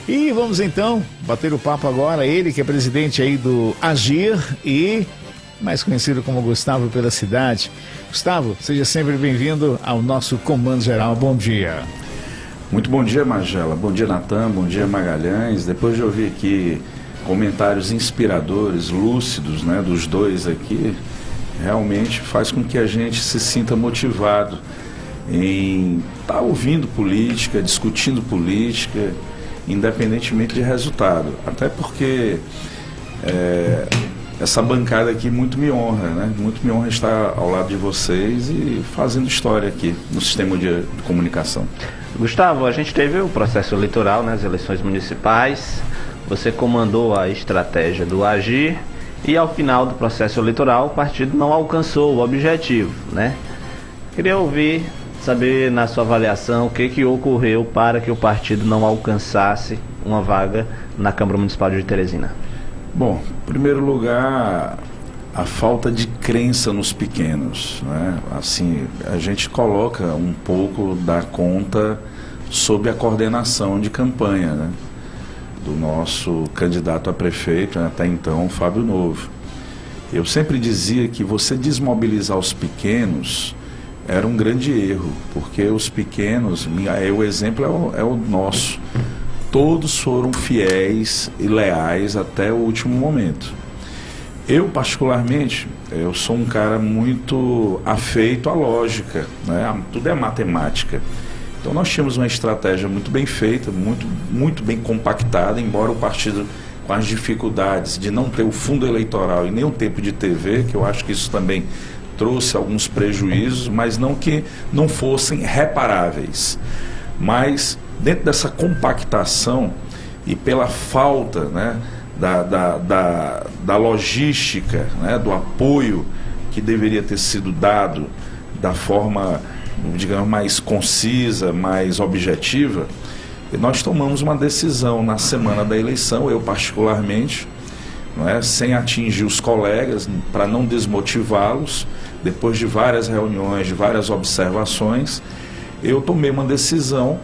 E vamos então bater o papo agora, ele que é presidente aí do Agir e mais conhecido como Gustavo pela cidade. Gustavo, seja sempre bem-vindo ao nosso Comando Geral. Bom dia. Muito bom dia, Magela. Bom dia, Natan. Bom dia, Magalhães. Depois de ouvir aqui comentários inspiradores, lúcidos, né, dos dois aqui, realmente faz com que a gente se sinta motivado em estar ouvindo política, discutindo política, independentemente de resultado. Até porque essa bancada aqui muito me honra, né? Muito me honra estar ao lado de vocês e fazendo história aqui no sistema de comunicação. Gustavo, a gente teve o processo eleitoral, né, as eleições municipais. Você comandou a estratégia do Agir e ao final do processo eleitoral o partido não alcançou o objetivo, né? Queria saber na sua avaliação o que ocorreu para que o partido não alcançasse uma vaga na Câmara Municipal de Teresina. Bom, em primeiro lugar, a falta de crença nos pequenos, né? Assim, a gente coloca um pouco da conta sob a coordenação de campanha, né, do nosso candidato a prefeito, né, até então, Fábio Novo. Eu sempre dizia que você desmobilizar os pequenos era um grande erro, porque os pequenos, o exemplo é o nosso, todos foram fiéis e leais até o último momento. Eu, particularmente, eu sou um cara muito afeito à lógica, né? Tudo é matemática. Então nós tínhamos uma estratégia muito bem feita, muito bem compactada, embora o partido, com as dificuldades de não ter o fundo eleitoral e nem o tempo de TV, que eu acho que isso também trouxe alguns prejuízos, mas não que não fossem reparáveis. Mas dentro dessa compactação e pela falta, né, da logística, né, do apoio que deveria ter sido dado da forma, digamos, mais concisa, mais objetiva, e nós tomamos uma decisão na semana da eleição, eu particularmente, não é, sem atingir os colegas, para não desmotivá-los, depois de várias reuniões, de várias observações, eu tomei uma decisão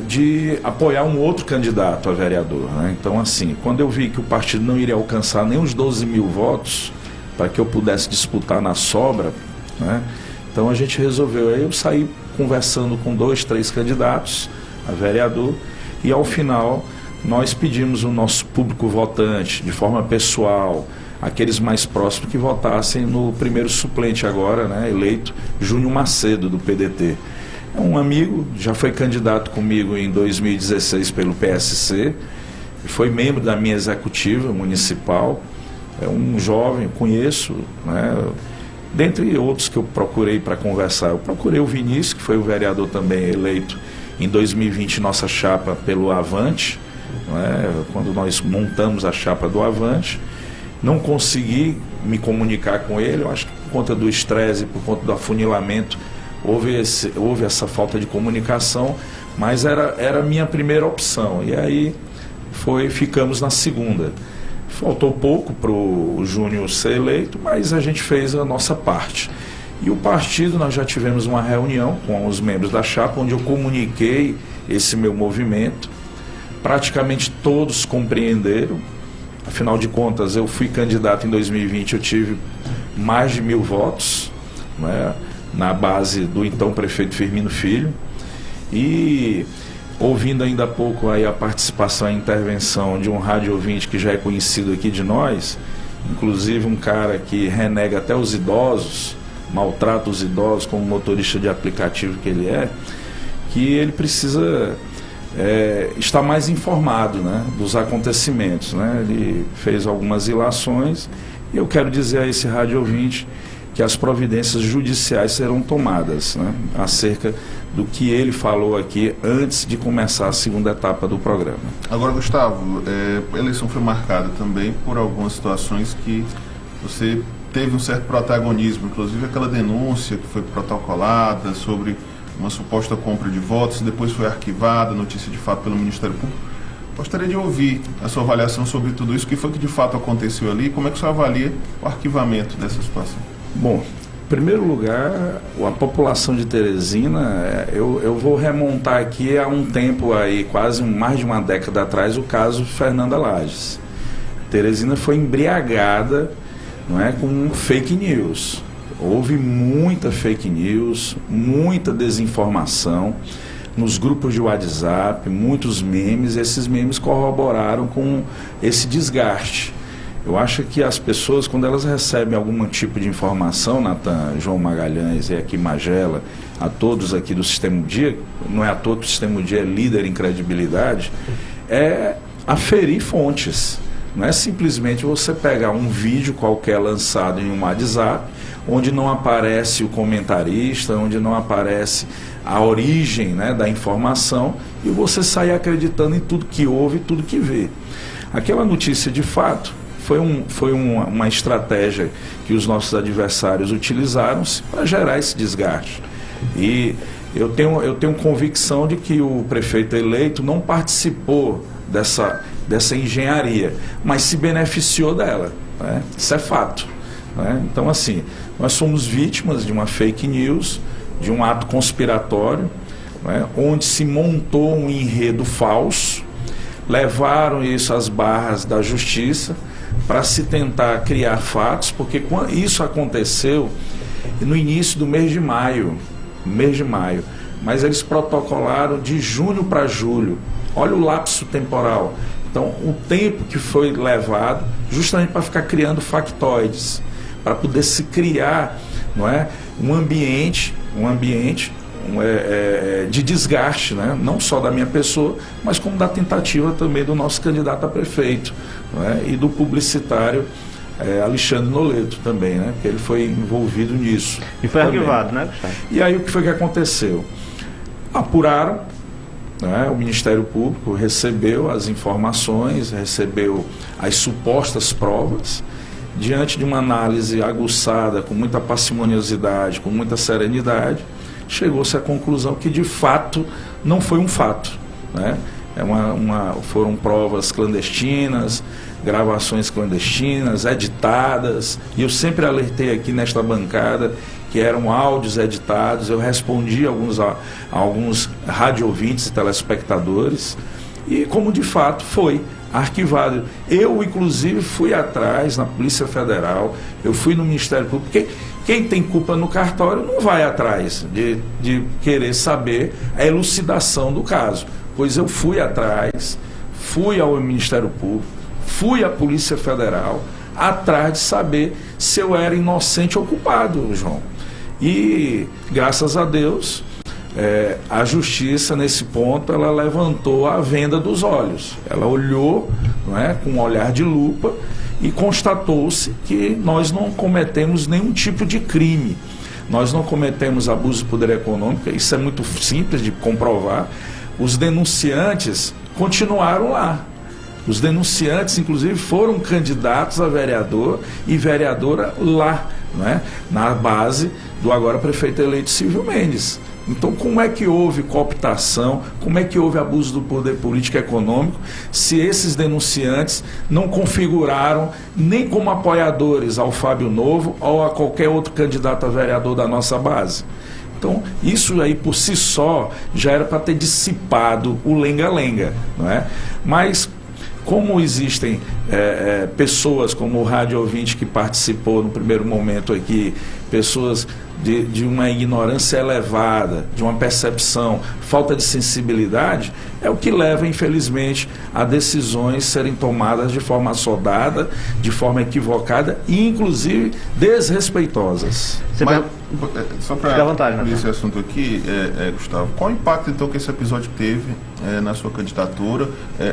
de apoiar um outro candidato a vereador, né? Então, assim, quando eu vi que o partido não iria alcançar nem os 12 mil votos para que eu pudesse disputar na sobra, né? Então a gente resolveu, aí eu saí conversando com 2, 3 candidatos a vereador e ao final nós pedimos o nosso público votante, de forma pessoal, aqueles mais próximos que votassem no primeiro suplente agora, né, eleito, Júnior Macedo, do PDT. É um amigo, já foi candidato comigo em 2016 pelo PSC, foi membro da minha executiva municipal, é um jovem, conheço, né, dentre outros que eu procurei para conversar. Eu procurei o Vinícius, que foi o vereador também eleito em 2020, nossa chapa pelo Avante, né, quando nós montamos a chapa do Avante. Não consegui me comunicar com ele, eu acho que por conta do estresse, por conta do afunilamento, houve essa falta de comunicação, mas era a minha primeira opção. E aí ficamos na segunda. Faltou pouco para o Júnior ser eleito, mas a gente fez a nossa parte. E o partido, nós já tivemos uma reunião com os membros da chapa, onde eu comuniquei esse meu movimento. Praticamente todos compreenderam. Afinal de contas, eu fui candidato em 2020, eu tive mais de 1.000 votos, né, na base do então prefeito Firmino Filho. E ouvindo ainda há pouco aí a participação, a intervenção de um rádio ouvinte que já é conhecido aqui de nós, inclusive um cara que renega até os idosos, maltrata os idosos como motorista de aplicativo que ele é, que ele precisa estar mais informado, né, dos acontecimentos, né? Ele fez algumas ilações e eu quero dizer a esse rádio ouvinte que as providências judiciais serão tomadas, né, acerca do que ele falou aqui antes de começar a segunda etapa do programa. Agora, Gustavo, a eleição foi marcada também por algumas situações que você teve um certo protagonismo, inclusive aquela denúncia que foi protocolada sobre uma suposta compra de votos, depois foi arquivada, notícia de fato pelo Ministério Público. Gostaria de ouvir a sua avaliação sobre tudo isso, o que foi que de fato aconteceu ali e como é que o senhor avalia o arquivamento dessa situação? Bom, primeiro lugar, a população de Teresina, eu vou remontar aqui a um tempo aí, quase mais de uma década atrás, o caso Fernanda Lages. Teresina foi embriagada, não é, com fake news. Houve muita fake news, muita desinformação nos grupos de WhatsApp, muitos memes. Esses memes corroboraram com esse desgaste. Eu acho que as pessoas, quando elas recebem algum tipo de informação, Natan, João Magalhães e aqui Magela, a todos aqui do Sistema Dia, não é à toa que o Sistema Dia é líder em credibilidade, é aferir fontes. Não é simplesmente você pegar um vídeo qualquer lançado em um WhatsApp, onde não aparece o comentarista, onde não aparece a origem, né, da informação, e você sair acreditando em tudo que ouve e tudo que vê. Aquela notícia, de fato, foi uma estratégia que os nossos adversários utilizaram para gerar esse desgaste. E eu tenho convicção de que o prefeito eleito não participou dessa engenharia, mas se beneficiou dela, né? Isso é fato, né? Então, assim, nós somos vítimas de uma fake news, de um ato conspiratório, né, onde se montou um enredo falso, levaram isso às barras da justiça para se tentar criar fatos, porque isso aconteceu no início do mês de maio, mas eles protocolaram de junho para julho. Olha o lapso temporal. Então, o tempo que foi levado justamente para ficar criando factoides, para poder se criar, não é, um ambiente de desgaste, né? Não só da minha pessoa, mas como da tentativa também do nosso candidato a prefeito, não é? E do publicitário Alexandre Noleto também, né? Porque ele foi envolvido nisso. E foi também. arquivado, né, Gustavo? E aí o que foi que aconteceu? Apuraram, né? O Ministério Público recebeu as informações, recebeu as supostas provas. Diante de uma análise aguçada, com muita parcimoniosidade, com muita serenidade, chegou-se à conclusão que, de fato, não foi um fato, né? Foram provas clandestinas, gravações clandestinas, editadas, e eu sempre alertei aqui nesta bancada que eram áudios editados. Eu respondi a alguns rádio-ouvintes e telespectadores, e como de fato foi arquivado. Eu, inclusive, fui atrás na Polícia Federal, eu fui no Ministério Público, porque quem tem culpa no cartório não vai atrás de querer saber a elucidação do caso. Pois eu fui atrás, fui ao Ministério Público, fui à Polícia Federal, atrás de saber se eu era inocente ou culpado, João. E, graças a Deus, a justiça, nesse ponto, ela levantou a venda dos olhos. Ela olhou, não é, com um olhar de lupa, e constatou-se que nós não cometemos nenhum tipo de crime. Nós não cometemos abuso de poder econômico, isso é muito simples de comprovar. Os denunciantes continuaram lá. Os denunciantes, inclusive, foram candidatos a vereador e vereadora lá, não é? Na base do agora prefeito eleito Silvio Mendes. Então, como é que houve cooptação, como é que houve abuso do poder político e econômico, se esses denunciantes não configuraram nem como apoiadores ao Fábio Novo ou a qualquer outro candidato a vereador da nossa base? Então, isso aí por si só já era para ter dissipado o lenga-lenga, não é? Mas, como existem pessoas como o rádio ouvinte que participou no primeiro momento aqui, pessoas de uma ignorância elevada, de uma percepção, falta de sensibilidade, é o que leva, infelizmente, a decisões serem tomadas de forma assodada, de forma equivocada e, inclusive, desrespeitosas. Mas, só para abrir esse assunto aqui, Gustavo, qual o impacto, então, que esse episódio teve na sua candidatura?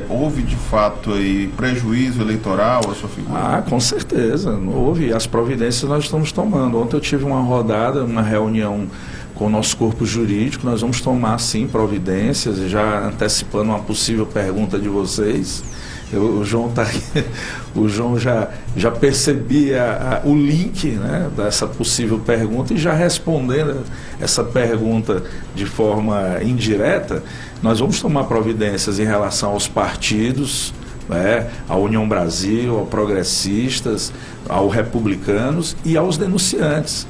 Houve, de fato, aí, prejuízo eleitoral à sua figura? Ah, com certeza, houve. As providências nós estamos tomando. Ontem eu tive uma rodada, uma reunião com o nosso corpo jurídico. Nós vamos tomar, sim, providências, já antecipando uma possível pergunta de vocês. O João tá aqui, o João já percebia o link, né, dessa possível pergunta, e já respondendo essa pergunta de forma indireta, nós vamos tomar providências em relação aos partidos, né, à União Brasil, aos progressistas, aos republicanos e aos denunciantes.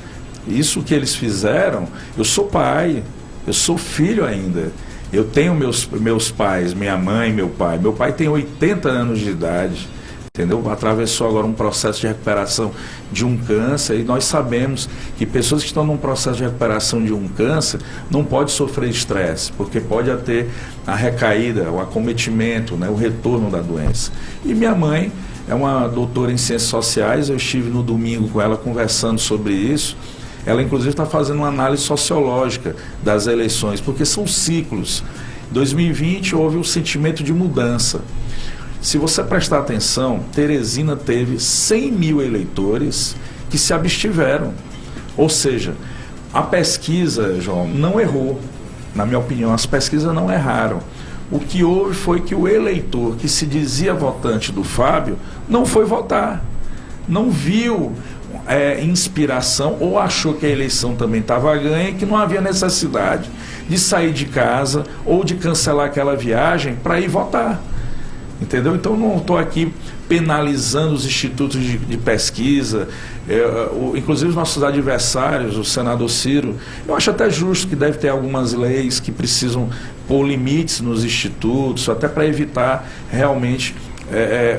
Isso que eles fizeram, eu sou pai, eu sou filho ainda. Eu tenho meus pais, minha mãe, meu pai. Meu pai tem 80 anos de idade, entendeu? Atravessou agora um processo de recuperação de um câncer, e nós sabemos que pessoas que estão num processo de recuperação de um câncer não pode sofrer estresse, porque pode ter a recaída, o acometimento, né, o retorno da doença. E minha mãe é uma doutora em ciências sociais, eu estive no domingo com ela conversando sobre isso. Ela, inclusive, está fazendo uma análise sociológica das eleições, porque são ciclos. Em 2020 houve um sentimento de mudança. Se você prestar atenção, Teresina teve 100 mil eleitores que se abstiveram. Ou seja, a pesquisa, João, não errou. Na minha opinião, as pesquisas não erraram. O que houve foi que o eleitor que se dizia votante do Fábio não foi votar. Não viu inspiração, ou achou que a eleição também estava ganha e que não havia necessidade de sair de casa ou de cancelar aquela viagem para ir votar. Entendeu? Então não estou aqui penalizando os institutos de pesquisa, inclusive os nossos adversários, o senador Ciro. Eu acho até justo que deve ter algumas leis que precisam pôr limites nos institutos, até para evitar realmente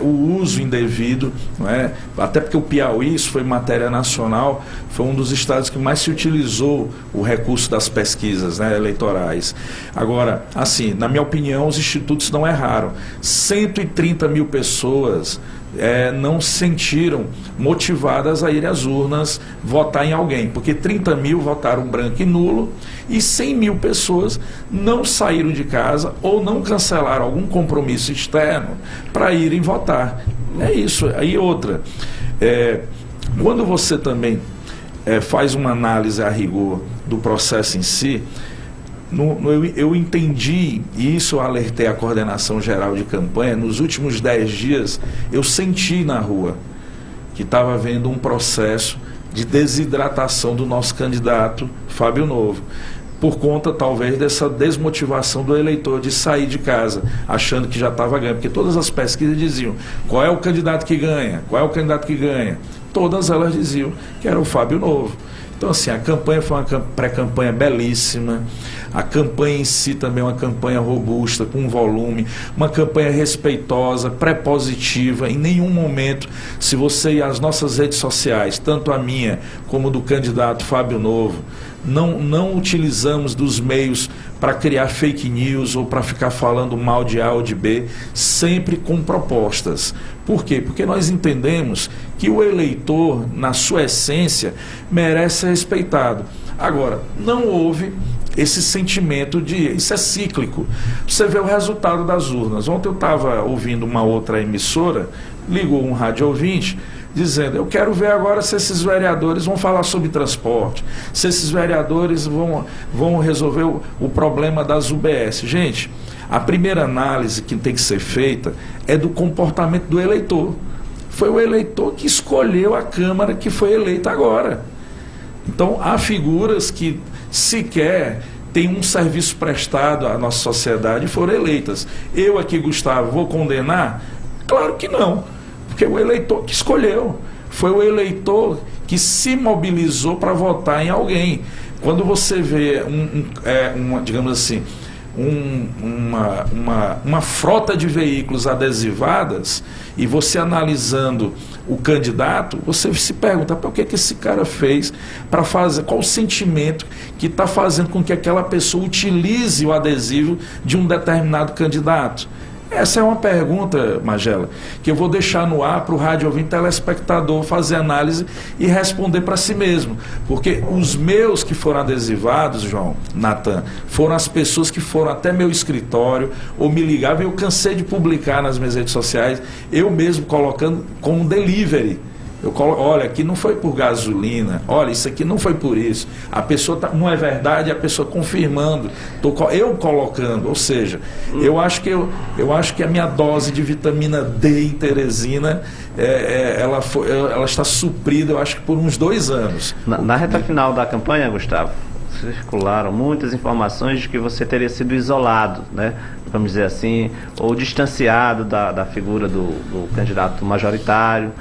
o uso indevido, não é? Até porque o Piauí, isso foi matéria nacional, foi um dos estados que mais se utilizou o recurso das pesquisas, né, eleitorais. Agora, assim, na minha opinião, os institutos não erraram. 130 mil pessoas não se sentiram motivadas a ir às urnas votar em alguém, porque 30 mil votaram branco e nulo e 100 mil pessoas não saíram de casa ou não cancelaram algum compromisso externo para irem votar. É isso. Aí outra, quando você também faz uma análise a rigor do processo em si, eu entendi, e isso eu alertei a coordenação geral de campanha, nos últimos 10 dias eu senti na rua que estava havendo um processo de desidratação do nosso candidato Fábio Novo, por conta talvez dessa desmotivação do eleitor de sair de casa achando que já estava ganhando, porque todas as pesquisas diziam qual é o candidato que ganha, qual é o candidato que ganha, todas elas diziam que era o Fábio Novo. Então, assim, a campanha foi uma pré-campanha belíssima, a campanha em si também é uma campanha robusta, com volume, uma campanha respeitosa, pré-positiva. Em nenhum momento, se você ir às nossas redes sociais, tanto a minha como do candidato Fábio Novo, não utilizamos dos meios para criar fake news ou para ficar falando mal de A ou de B, sempre com propostas. Por quê? Porque nós entendemos que o eleitor, na sua essência, merece ser respeitado. Agora, não houve esse sentimento de... Isso é cíclico. Você vê o resultado das urnas. Ontem eu estava ouvindo uma outra emissora, ligou um rádio ouvinte, dizendo, eu quero ver agora se esses vereadores vão falar sobre transporte, se esses vereadores vão resolver o problema das UBS. Gente, a primeira análise que tem que ser feita é do comportamento do eleitor. Foi o eleitor que escolheu a Câmara que foi eleita agora. Então, há figuras que sequer têm um serviço prestado à nossa sociedade e foram eleitas. Eu aqui, Gustavo, vou condenar? Claro que não. Porque o eleitor que escolheu, foi o eleitor que se mobilizou para votar em alguém. Quando você vê digamos assim, uma frota de veículos adesivadas e você analisando o candidato, você se pergunta o que esse cara fez para fazer, qual o sentimento que está fazendo com que aquela pessoa utilize o adesivo de um determinado candidato. Essa é uma pergunta, Magela, que eu vou deixar no ar para o rádio ouvinte telespectador fazer análise e responder para si mesmo. Porque os meus que foram adesivados, João, Natan, foram as pessoas que foram até meu escritório ou me ligavam. Eu cansei de publicar nas minhas redes sociais, eu mesmo colocando como delivery. Olha, aqui não foi por gasolina, olha, isso aqui não foi por isso. A pessoa não é verdade, a pessoa confirmando, eu colocando, ou seja, eu acho que a minha dose de vitamina D em Teresina, ela está suprida, eu acho que por uns 2 anos. Na reta final da campanha, Gustavo, circularam muitas informações de que você teria sido isolado, né? Vamos dizer assim, ou distanciado da figura do candidato majoritário.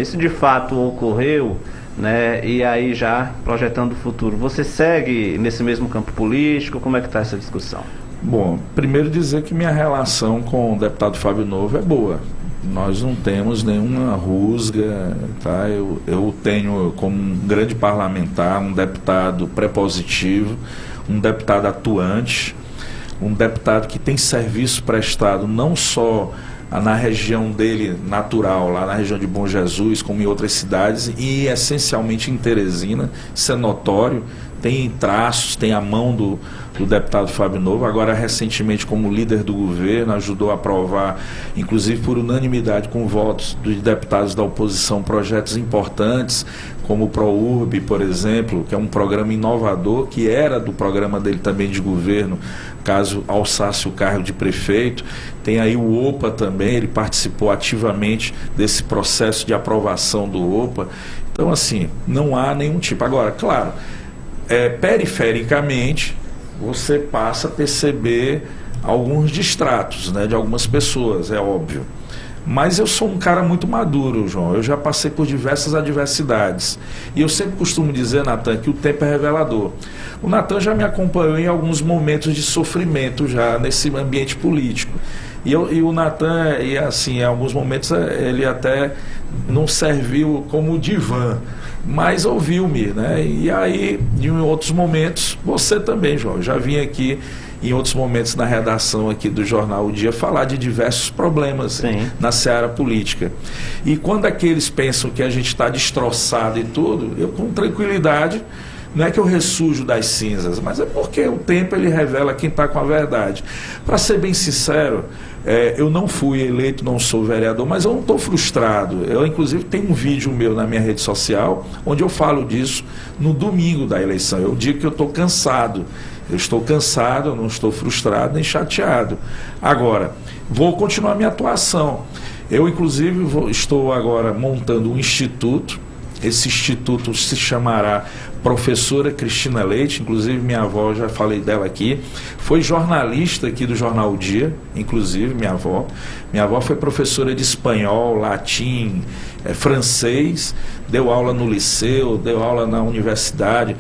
Isso de fato ocorreu, né? E aí já projetando o futuro. Você segue nesse mesmo campo político? Como é que está essa discussão? Bom, primeiro dizer que minha relação com o deputado Fábio Novo é boa. Nós não temos nenhuma rusga, tá? Eu tenho como um grande parlamentar um deputado prepositivo, um deputado atuante, um deputado que tem serviço prestado não só na região dele natural, lá na região de Bom Jesus, como em outras cidades, e essencialmente em Teresina. Isso é notório, tem traços, tem a mão do deputado Fábio Novo. Agora, recentemente, como líder do governo, ajudou a aprovar, inclusive por unanimidade, com votos dos deputados da oposição, projetos importantes, como o ProURB, por exemplo, que é um programa inovador, que era do programa dele também de governo, caso alçasse o cargo de prefeito. Tem aí o OPA também, ele participou ativamente desse processo de aprovação do OPA. Então, assim, não há nenhum tipo. Agora, claro, perifericamente, você passa a perceber alguns distratos, né, de algumas pessoas, é óbvio. Mas eu sou um cara muito maduro, João. Eu já passei por diversas adversidades. E eu sempre costumo dizer, Natan, que o tempo é revelador. O Natan já me acompanhou em alguns momentos de sofrimento já nesse ambiente político. E o Natan, e assim, em alguns momentos ele até não serviu como divã, mas ouviu-me, né? E aí, em outros momentos, você também, João. Eu já vim aqui em outros momentos na redação aqui do jornal O Dia falar de diversos problemas. Sim. Na seara política. E quando aqueles pensam que a gente está destroçado e tudo, eu com tranquilidade, não é que eu ressurjo das cinzas, mas é porque o tempo ele revela quem está com a verdade. Para ser bem sincero, eu não fui eleito, não sou vereador, mas eu não estou frustrado. Eu, inclusive, tenho um vídeo meu na minha rede social, onde eu falo disso no domingo da eleição. Eu digo que eu estou cansado. Eu estou cansado, eu não estou frustrado nem chateado. Agora, vou continuar minha atuação. Eu, inclusive, estou agora montando um instituto. Esse instituto se chamará Professora Cristina Leite. Inclusive, minha avó, já falei dela aqui, foi jornalista aqui do jornal O Dia, inclusive, minha avó. Minha avó foi professora de espanhol, latim, francês, deu aula no liceu, deu aula na universidade,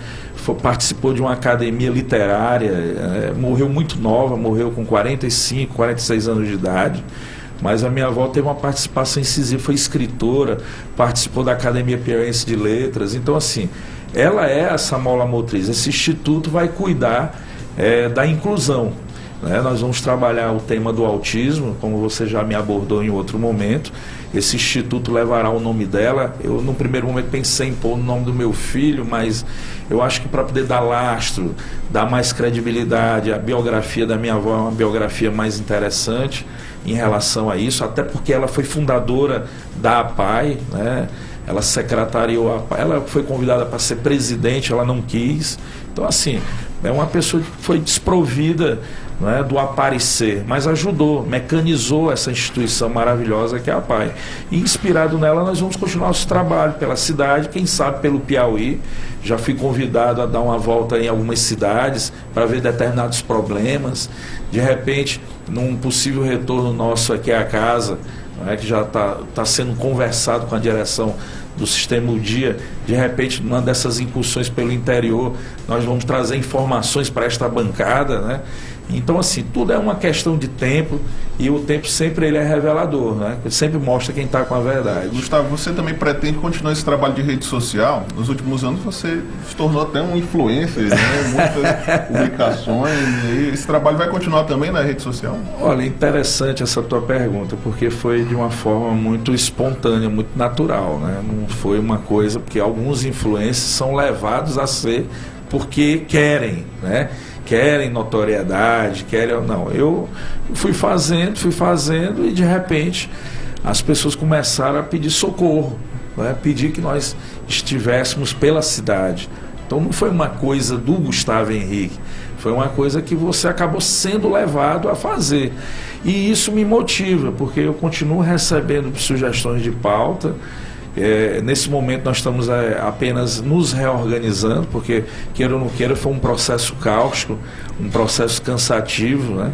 participou de uma academia literária, morreu muito nova, morreu com 45, 46 anos de idade. Mas a minha avó teve uma participação incisiva, foi escritora, participou da Academia Piauiense de Letras. Então, assim, ela é essa mola motriz. Esse instituto vai cuidar da inclusão, né? Nós vamos trabalhar o tema do autismo, como você já me abordou em outro momento. Esse instituto levará o nome dela. Eu, no primeiro momento, pensei em pôr o nome do meu filho, mas eu acho que para poder dar lastro, dar mais credibilidade, a biografia da minha avó é uma biografia mais interessante em relação a isso, até porque ela foi fundadora da APAI, né? Ela secretariou a APAI, ela foi convidada para ser presidente, ela não quis. Então, assim, é uma pessoa que foi desprovida, né, do aparecer, mas ajudou, mecanizou essa instituição maravilhosa que é a APAI. E inspirado nela, nós vamos continuar nosso trabalho pela cidade, quem sabe pelo Piauí. Já fui convidado a dar uma volta em algumas cidades para ver determinados problemas. De repente, num possível retorno nosso aqui à casa, né, que já está sendo conversado com a direção do Sistema O Dia, de repente, numa dessas incursões pelo interior, nós vamos trazer informações para esta bancada, né? Então, assim, tudo é uma questão de tempo, e o tempo sempre ele é revelador, né? Ele sempre mostra quem está com a verdade. Gustavo, você também pretende continuar esse trabalho de rede social? Nos últimos anos você se tornou até um influencer, né? Muitas publicações, e esse trabalho vai continuar também na rede social? Olha, interessante essa tua pergunta, porque foi de uma forma muito espontânea, muito natural, né? Não foi uma coisa, porque alguns influencers são levados a ser porque querem, né? Querem notoriedade, querem... Não, eu fui fazendo e de repente as pessoas começaram a pedir socorro, né? Pedir que nós estivéssemos pela cidade. Então não foi uma coisa do Gustavo Henrique, foi uma coisa que você acabou sendo levado a fazer. E isso me motiva, porque eu continuo recebendo sugestões de pauta. Nesse momento nós estamos apenas nos reorganizando, porque, queira ou não queira, foi um processo cáustico, um processo cansativo, né?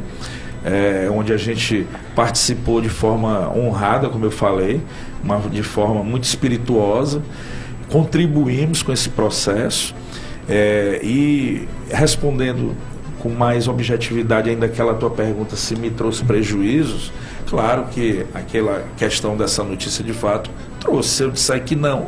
Onde a gente participou de forma honrada, como eu falei, de forma muito espirituosa, contribuímos com esse processo e respondendo com mais objetividade ainda aquela tua pergunta se me trouxe prejuízos, claro que aquela questão dessa notícia de fato trouxe. Se eu disser que não,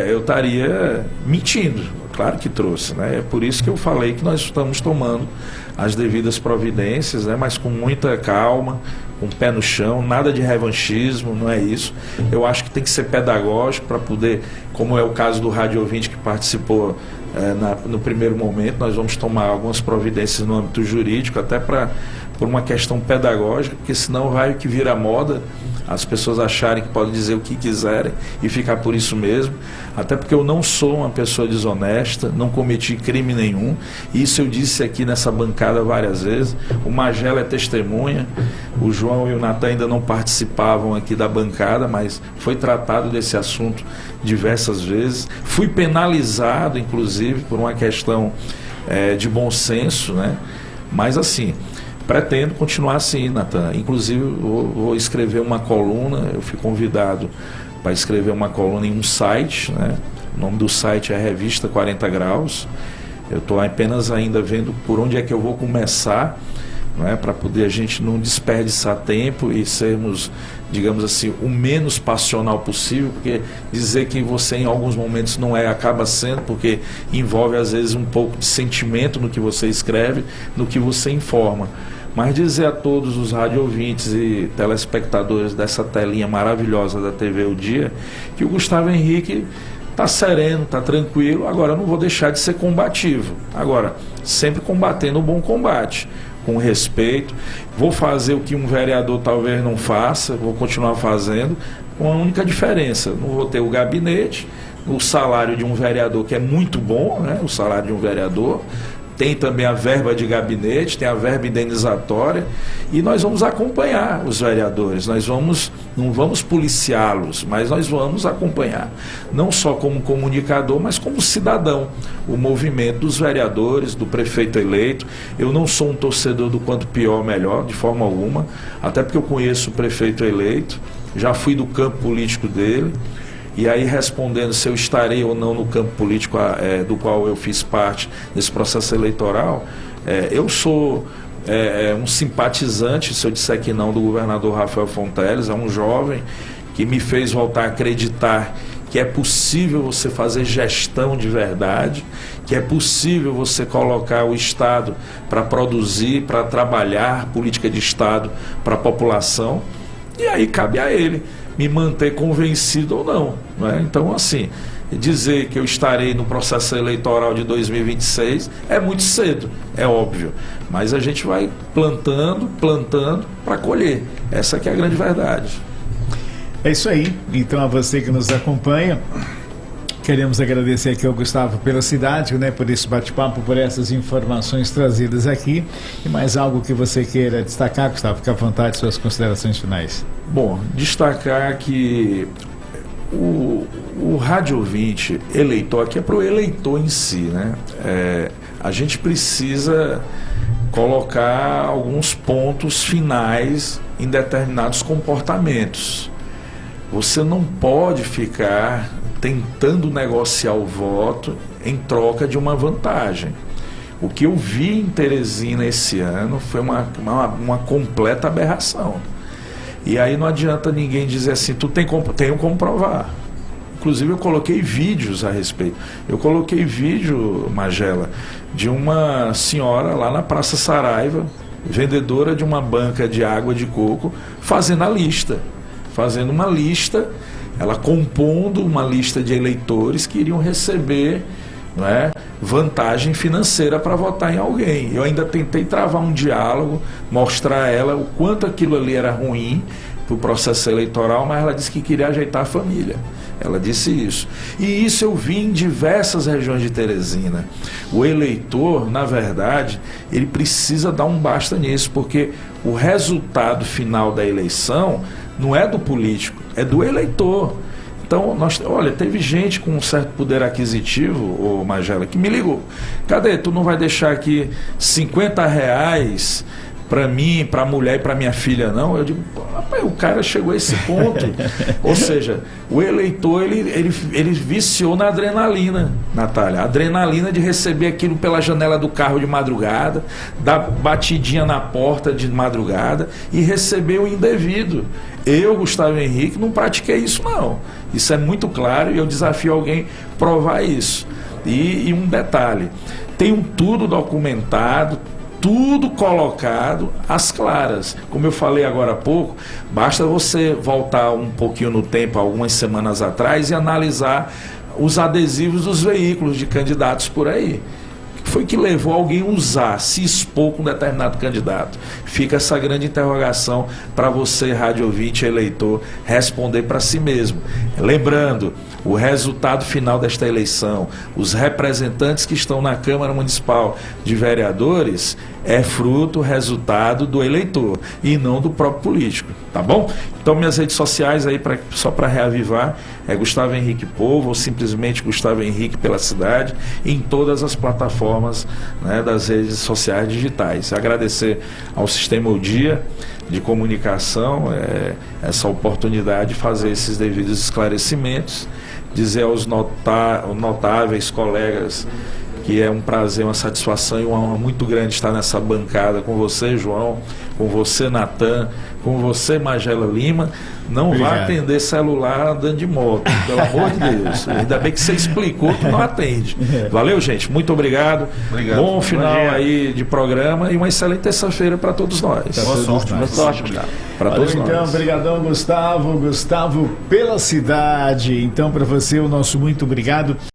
eu estaria mentindo. Claro que trouxe, né? É por isso que eu falei que nós estamos tomando as devidas providências, né? Mas com muita calma, com o pé no chão, nada de revanchismo, não é isso. Eu acho que tem que ser pedagógico para poder, como é o caso do rádio ouvinte que participou no primeiro momento, nós vamos tomar algumas providências no âmbito jurídico, até por uma questão pedagógica, porque senão vai o que vira moda, as pessoas acharem que podem dizer o que quiserem e ficar por isso mesmo, até porque eu não sou uma pessoa desonesta, não cometi crime nenhum, isso eu disse aqui nessa bancada várias vezes. O Magela é testemunha, o João e o Natan ainda não participavam aqui da bancada, mas foi tratado desse assunto diversas vezes, fui penalizado inclusive por uma questão de bom senso, né? Mas assim, pretendo continuar assim, Natan. Inclusive, vou escrever uma coluna. Eu fui convidado para escrever uma coluna em um site, né? O nome do site é Revista 40 Graus. Eu estou apenas ainda vendo por onde é que eu vou começar, não é? Para poder a gente não desperdiçar tempo e sermos, digamos assim, o menos passional possível, porque dizer que você em alguns momentos não acaba sendo, porque envolve às vezes um pouco de sentimento no que você escreve, no que você informa. Mas dizer a todos os rádio-ouvintes e telespectadores dessa telinha maravilhosa da TV O Dia, que o Gustavo Henrique está sereno, está tranquilo. Agora, eu não vou deixar de ser combativo. Agora, sempre combatendo o bom combate, com respeito. Vou fazer o que um vereador talvez não faça, vou continuar fazendo, com a única diferença: não vou ter o gabinete, o salário de um vereador, que é muito bom, né? O salário de um vereador. Tem também a verba de gabinete, tem a verba indenizatória, e nós vamos acompanhar os vereadores, não vamos policiá-los, mas nós vamos acompanhar, não só como comunicador, mas como cidadão, o movimento dos vereadores, do prefeito eleito. Eu não sou um torcedor do quanto pior, melhor, de forma alguma, até porque eu conheço o prefeito eleito, já fui do campo político dele. E aí, respondendo se eu estarei ou não no campo político do qual eu fiz parte desse processo eleitoral, eu sou um simpatizante, se eu disser que não, do governador Rafael Fonteles. É um jovem que me fez voltar a acreditar que é possível você fazer gestão de verdade, que é possível você colocar o Estado para produzir, para trabalhar política de Estado para a população, e aí cabe a ele me manter convencido ou não, né? Então, assim, dizer que eu estarei no processo eleitoral de 2026 é muito cedo, é óbvio, mas a gente vai plantando para colher. Essa que é a grande verdade. É isso aí. Então, a você que nos acompanha, queremos agradecer aqui ao Gustavo pela cidade, né, por esse bate-papo, por essas informações trazidas aqui. E mais algo que você queira destacar, Gustavo? Fique à vontade, suas considerações finais. Bom, destacar que o rádio ouvinte eleitor aqui é para o eleitor em si, né? A gente precisa colocar alguns pontos finais em determinados comportamentos. Você não pode ficar tentando negociar o voto em troca de uma vantagem. O que eu vi em Teresina esse ano foi uma completa aberração. E aí não adianta ninguém dizer assim, tenho como provar. Inclusive eu coloquei vídeos a respeito. Eu coloquei vídeo, Magela, de uma senhora lá na Praça Saraiva, vendedora de uma banca de água de coco, fazendo uma lista, ela compondo uma lista de eleitores que iriam receber, não é, vantagem financeira para votar em alguém. Eu ainda tentei travar um diálogo, mostrar a ela o quanto aquilo ali era ruim para o processo eleitoral, mas ela disse que queria ajeitar a família. Ela disse isso. E isso eu vi em diversas regiões de Teresina. O eleitor, na verdade, ele precisa dar um basta nisso, porque o resultado final da eleição não é do político, é do eleitor. Então, olha, teve gente com um certo poder aquisitivo, Magela, que me ligou. Cadê? Tu não vai deixar aqui R$50 para mim, para a mulher e para minha filha não, eu digo, rapaz, o cara chegou a esse ponto. Ou seja, o eleitor, ele viciou na adrenalina, Natália. A adrenalina de receber aquilo pela janela do carro de madrugada, dar batidinha na porta de madrugada e receber o indevido. Eu, Gustavo Henrique, não pratiquei isso não. Isso é muito claro e eu desafio alguém provar isso. E um detalhe, tem tudo documentado, tudo colocado às claras. Como eu falei agora há pouco, basta você voltar um pouquinho no tempo, algumas semanas atrás, e analisar os adesivos dos veículos de candidatos por aí. Foi que levou alguém a usar, se expor com um determinado candidato? Fica essa grande interrogação para você, rádio ouvinte, eleitor, responder para si mesmo. Lembrando, o resultado final desta eleição, os representantes que estão na Câmara Municipal de Vereadores, é fruto, resultado do eleitor e não do próprio político, tá bom? Então minhas redes sociais aí, só para reavivar, é Gustavo Henrique Povo, ou simplesmente Gustavo Henrique pela cidade, em todas as plataformas, né, das redes sociais digitais. Agradecer ao Sistema O Dia de Comunicação essa oportunidade de fazer esses devidos esclarecimentos, dizer aos notáveis colegas que é um prazer, uma satisfação e uma honra muito grande estar nessa bancada com você, João, com você, Natan, com você, Magela Lima. Não Obrigado. Vá atender celular andando de moto, pelo amor de Deus. Ainda bem que você explicou que não atende. Valeu, gente. Muito obrigado. Bom final aí de programa e uma excelente terça-feira para todos nós. Boa sorte. Boa sorte, Gustavo. Para todos nós. Então, obrigadão, Gustavo pela cidade. Então, para você, o nosso muito obrigado.